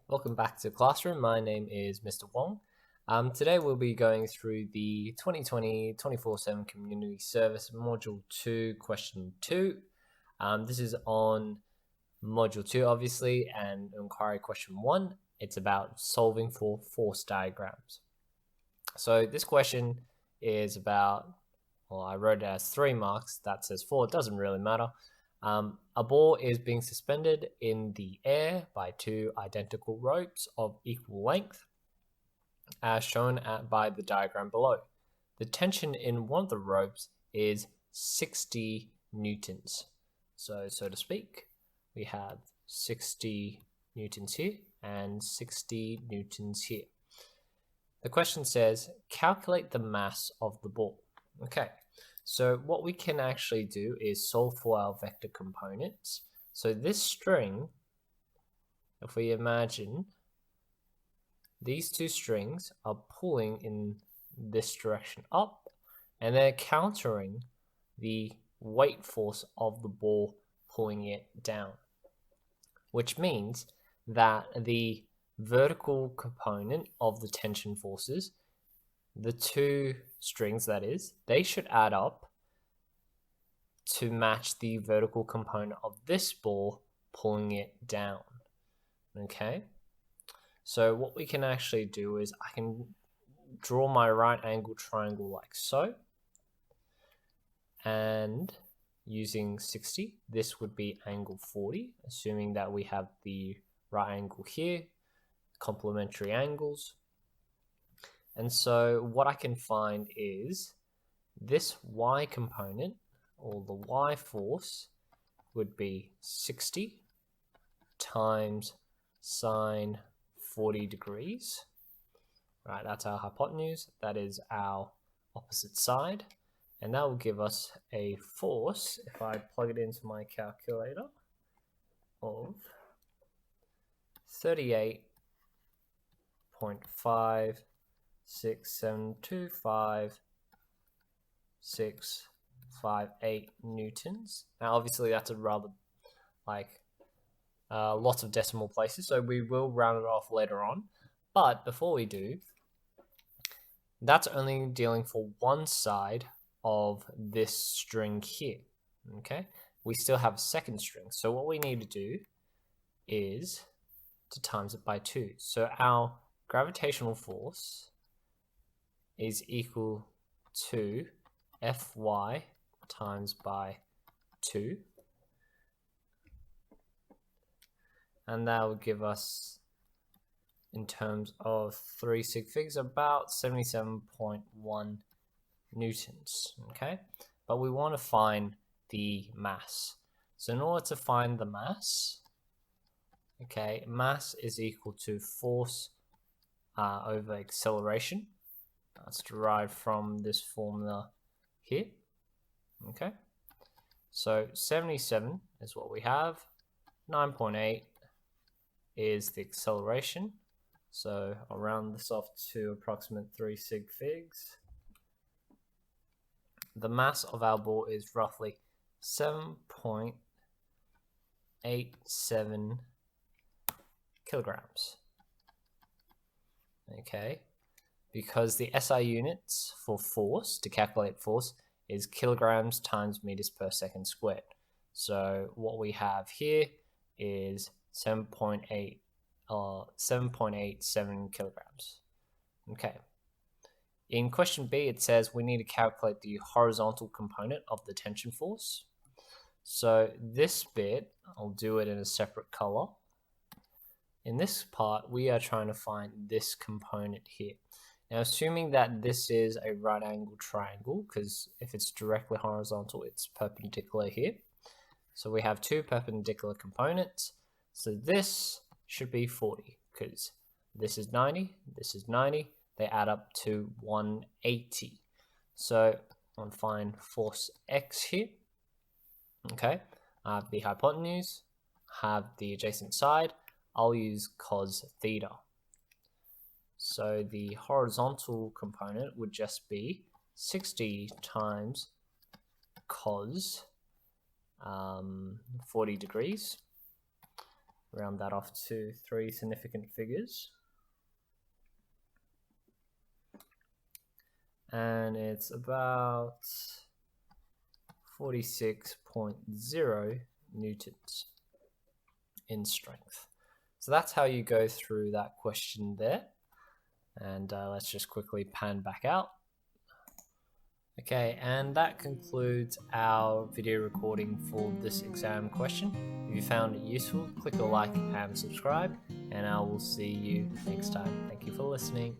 Welcome back to Classroom. My name is Mr. Wong. Today we'll be going through the 2020 24/7 Community Service Module 2, Question 2. This is on Module 2, obviously, and Inquiry Question 1. It's about solving for force diagrams. So this question is about, well, I wrote it as 3 marks. That says 4. It doesn't really matter. A ball is being suspended in the air by 2 identical ropes of equal length, as shown by the diagram below. The tension in one of the ropes is 60 newtons. So to speak, we have 60 newtons here and 60 newtons here. The question says, calculate the mass of the ball. Okay. So what we can actually do is solve for our vector components. So this string, if we imagine these 2 strings are pulling in this direction up, and they're countering the weight force of the ball pulling it down, which means that the vertical component of the tension forces, the 2 strings that is, they should add up to match the vertical component of this ball pulling it down. Okay, so what we can actually do is I can draw my right angle triangle like so, and using 60, this would be angle 40, assuming that we have the right angle here, complementary angles. And so what I can find is this y component, or the y force, would be 60 times sine 40 degrees. Right, that's our hypotenuse. That is our opposite side. And that will give us a force, if I plug it into my calculator, of 38.56725.658 newtons. Now, obviously, that's a rather lots of decimal places, so we will round it off later on. But before we do, that's only dealing for one side of this string here. Okay, we still have a second string, so what we need to do is to times it by 2. So our gravitational force is equal to Fy times by 2. And that will give us, in terms of 3 sig figs, about 77.1 newtons. Okay, but we want to find the mass. So in order to find the mass, okay, mass is equal to force over acceleration. That's derived from this formula here. Okay, so 77 is what we have. 9.8 is the acceleration. So I'll round this off to approximate 3 sig figs. The mass of our ball is roughly 7.87 kilograms. Okay, because the SI units for force, to calculate force, is kilograms times meters per second squared. So what we have here is 7.87 kilograms. Okay. In question B, it says we need to calculate the horizontal component of the tension force. So this bit, I'll do it in a separate color. In this part, we are trying to find this component here. Now, assuming that this is a right angle triangle, because if it's directly horizontal, it's perpendicular here. So we have 2 perpendicular components. So this should be 40, because this is 90, this is 90. They add up to 180. So I'll find force X here. Okay, I have the hypotenuse, have the adjacent side. I'll use cos theta. So the horizontal component would just be 60 times cos 40 degrees. round that off to 3 significant figures. And it's about 46.0 newtons in strength. So that's how you go through that question there. And let's just quickly pan back out. Okay, and that concludes our video recording for this exam question. If you found it useful, click a like and subscribe, and I will see you next time. Thank you for listening.